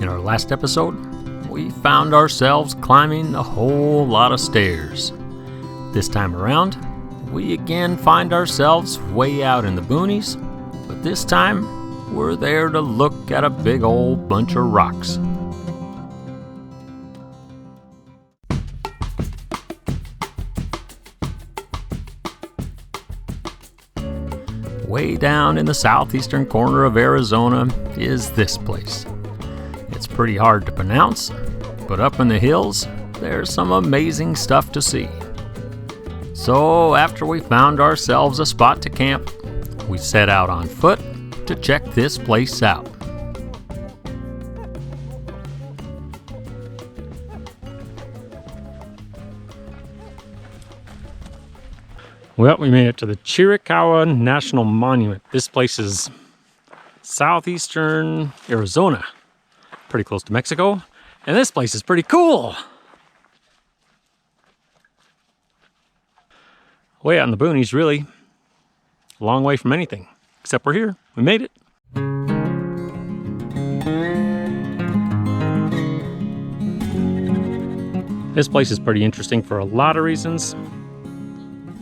In our last episode, we found ourselves climbing a whole lot of stairs. This time around, we again find ourselves way out in the boonies, but this time, we're there to look at a big old bunch of rocks. Way down in the southeastern corner of Arizona is this place. It's pretty hard to pronounce, but up in the hills, there's some amazing stuff to see. So after we found ourselves a spot to camp, we set out on foot to check this place out. Well, we made it to the Chiricahua National Monument. This place is southeastern Arizona, pretty close to Mexico, and this place is pretty cool. Way out in the boonies, really. A long way from anything, except we're here. We made it. This place is pretty interesting for a lot of reasons.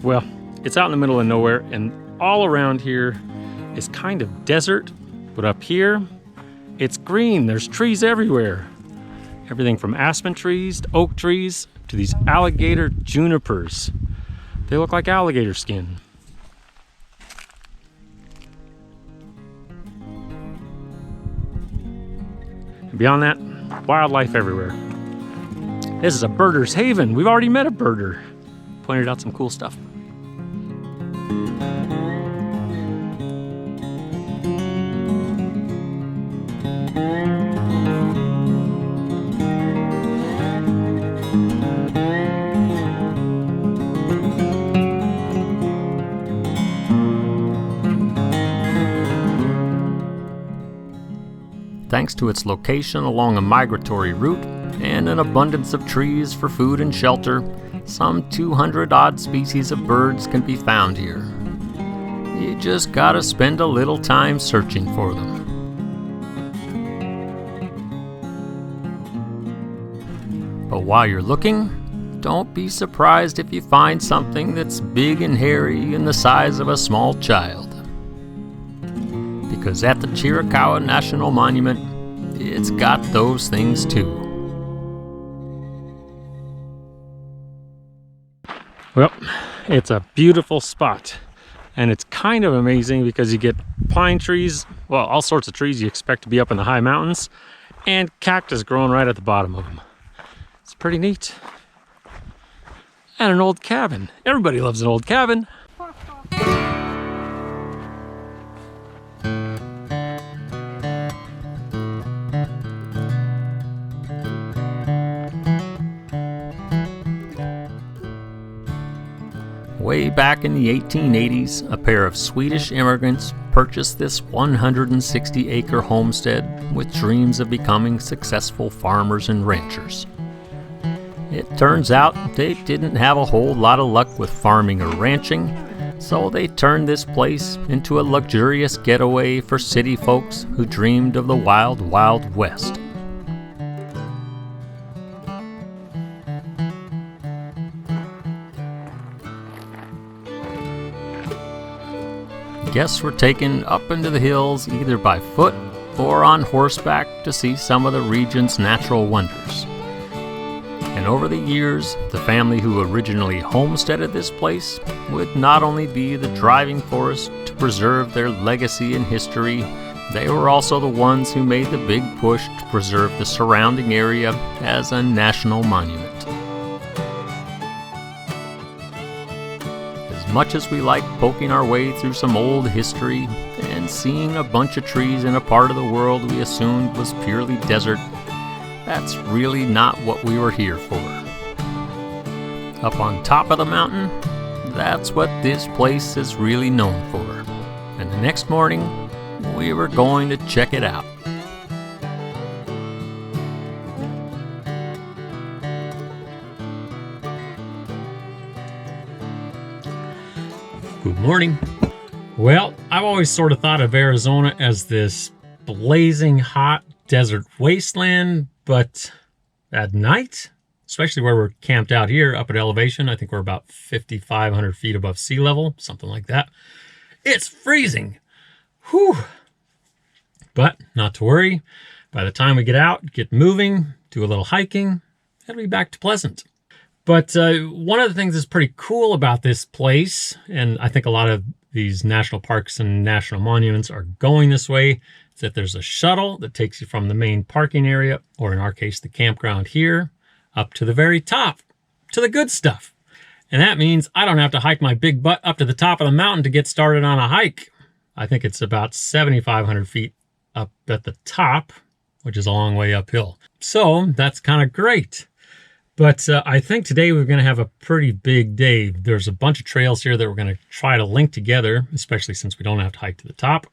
Well, it's out in the middle of nowhere, and all around here is kind of desert, but up here, it's green. There's trees everywhere. Everything from aspen trees to oak trees to these alligator junipers. They look like alligator skin. And beyond that, wildlife everywhere. This is a birder's haven. We've already met a birder. Pointed out some cool stuff. Thanks to its location along a migratory route and an abundance of trees for food and shelter, some 200-odd species of birds can be found here. You just gotta spend a little time searching for them. But while you're looking, don't be surprised if you find something that's big and hairy and the size of a small child. Because at the Chiricahua National Monument, it's got those things too. Well, it's a beautiful spot, and it's kind of amazing because you get pine trees, well, all sorts of trees you expect to be up in the high mountains, and cactus growing right at the bottom of them. It's pretty neat. And an old cabin. Everybody loves an old cabin. Way back in the 1880s, a pair of Swedish immigrants purchased this 160-acre homestead with dreams of becoming successful farmers and ranchers. It turns out they didn't have a whole lot of luck with farming or ranching, so they turned this place into a luxurious getaway for city folks who dreamed of the wild, wild west. Guests were taken up into the hills either by foot or on horseback to see some of the region's natural wonders. And over the years, the family who originally homesteaded this place would not only be the driving force to preserve their legacy and history, they were also the ones who made the big push to preserve the surrounding area as a national monument. As much as we like poking our way through some old history and seeing a bunch of trees in a part of the world we assumed was purely desert, that's really not what we were here for. Up on top of the mountain, that's what this place is really known for. And the next morning, we were going to check it out. Good morning. Well, I've always sort of thought of Arizona as this blazing hot desert wasteland, but at night, especially where we're camped out here up at elevation, I think we're about 5,500 feet above sea level, something like that. It's freezing. Whew. But not to worry. By the time we get out, get moving, do a little hiking, it'll be back to pleasant. But one of the things that's pretty cool about this place, and I think a lot of these national parks and national monuments are going this way, is that there's a shuttle that takes you from the main parking area, or in our case, the campground here, up to the very top, to the good stuff. And that means I don't have to hike my big butt up to the top of the mountain to get started on a hike. I think it's about 7,500 feet up at the top, which is a long way uphill. So that's kind of great. But I think today we're going to have a pretty big day. There's a bunch of trails here that we're going to try to link together, especially since we don't have to hike to the top.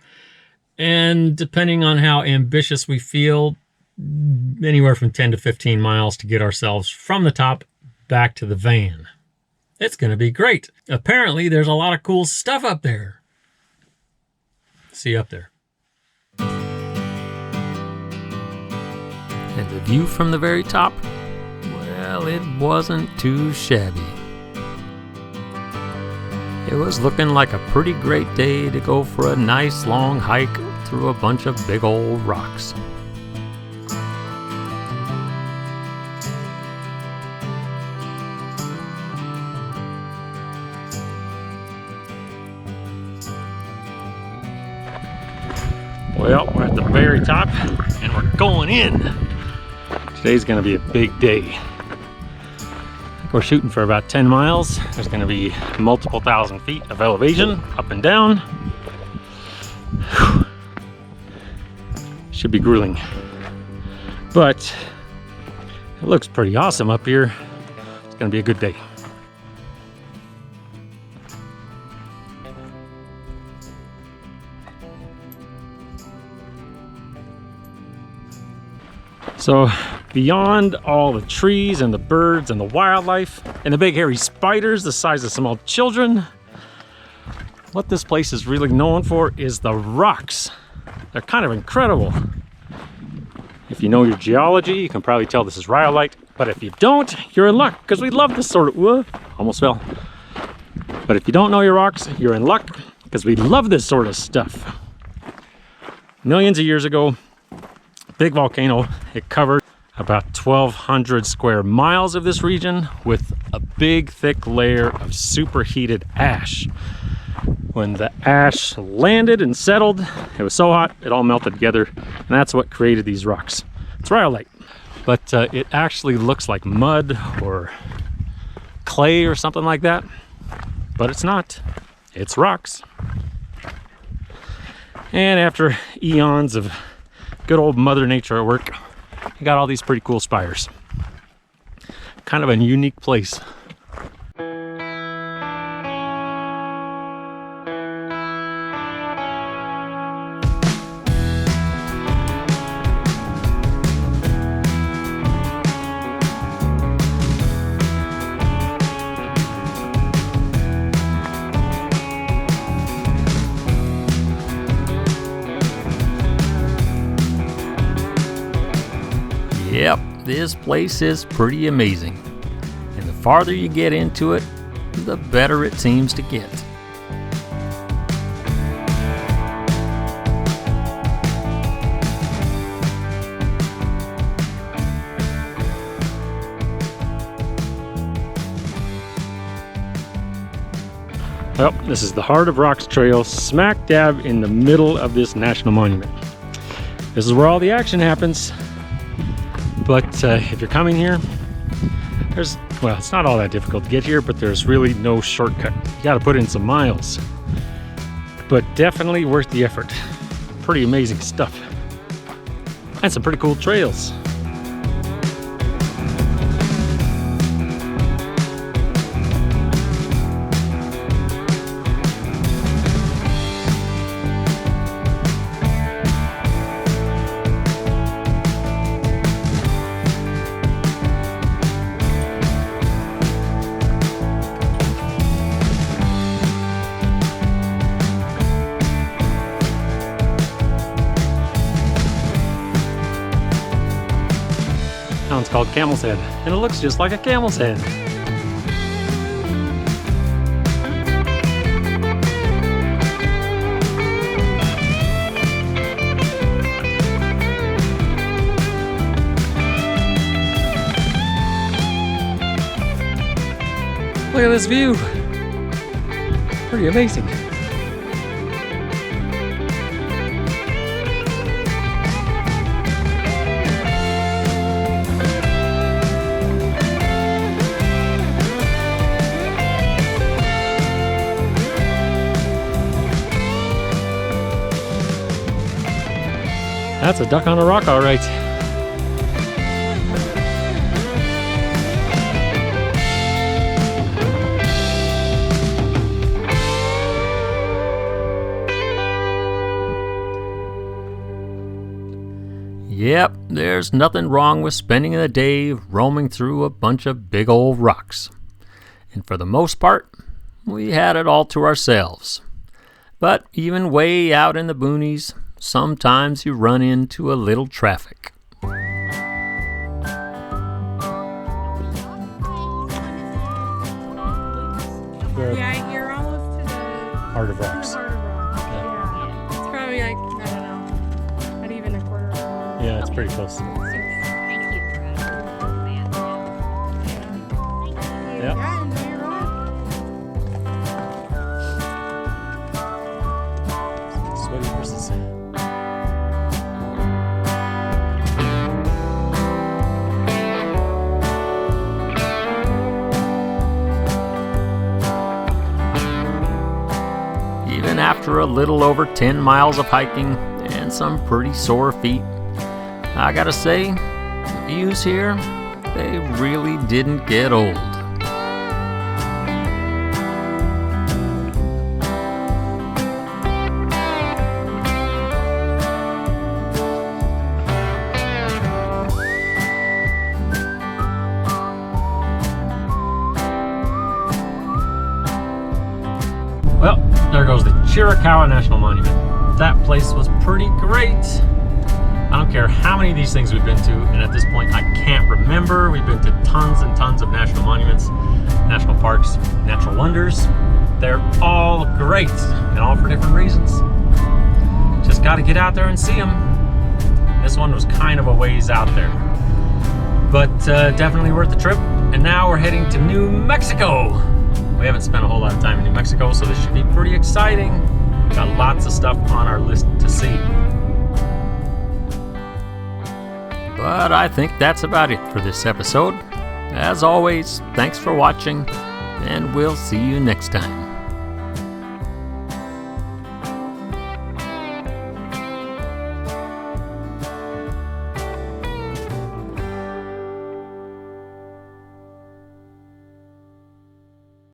And depending on how ambitious we feel, anywhere from 10 to 15 miles to get ourselves from the top back to the van. It's going to be great. Apparently, there's a lot of cool stuff up there. See you up there. And the view from the very top? Well, it wasn't too shabby. It was looking like a pretty great day to go for a nice long hike through a bunch of big old rocks. Well, we're at the very top and we're going in. Today's gonna be a big day. We're shooting for about 10 miles. There's gonna be multiple thousand feet of elevation, up and down. Whew. Should be grueling. But it looks pretty awesome up here. It's gonna be a good day. So beyond all the trees and the birds and the wildlife and the big hairy spiders the size of some old children, what this place is really known for is the rocks. They're kind of incredible. If you know your geology, you can probably tell this is rhyolite, but if you don't, you're in luck, because we love this sort of, whoa, almost fell. But if you don't know your rocks, you're in luck, because we love this sort of stuff. Millions of years ago, big volcano, it covered about 1,200 square miles of this region with a big thick layer of superheated ash. When the ash landed and settled, it was so hot it all melted together, and that's what created these rocks. It's rhyolite, but it actually looks like mud or clay or something like that, but it's not. It's rocks. And after eons of good old Mother Nature at work, you got all these pretty cool spires. Kind of a unique place. Yep, this place is pretty amazing. And the farther you get into it, the better it seems to get. Well, this is the Heart of Rocks Trail, smack dab in the middle of this national monument. This is where all the action happens. But if you're coming here, well, it's not all that difficult to get here, but there's really no shortcut. You got to put in some miles. But definitely worth the effort. Pretty amazing stuff. And some pretty cool trails. one's called Camel's Head, and it looks just like a camel's head. Look at this view. Pretty amazing. That's a duck on a rock, all right. Yep, there's nothing wrong with spending the day roaming through a bunch of big old rocks. And for the most part, we had it all to ourselves. But even way out in the boonies, sometimes you run into a little traffic. Yeah, you're almost to the Heart of Rocks. Heart of Rocks. Yeah. It's probably like, I don't know, not even a quarter of a mile. Yeah, it's pretty close. Thank you for having me. Yeah. Yeah, enjoy your ride. Sweaty horses. Even after a little over 10 miles of hiking and some pretty sore feet, I gotta say, the views here, they really didn't get old. Well, there goes the Chiricahua National Monument. That place was pretty great. I don't care how many of these things we've been to, and at this point I can't remember. We've been to tons and tons of national monuments, national parks, natural wonders. They're all great, and all for different reasons. Just gotta get out there and see them. This one was kind of a ways out there, but definitely worth the trip. And now we're heading to New Mexico. We haven't spent a whole lot of time in New Mexico, so this should be pretty exciting. Got lots of stuff on our list to see. But I think that's about it for this episode. As always, thanks for watching, and we'll see you next time.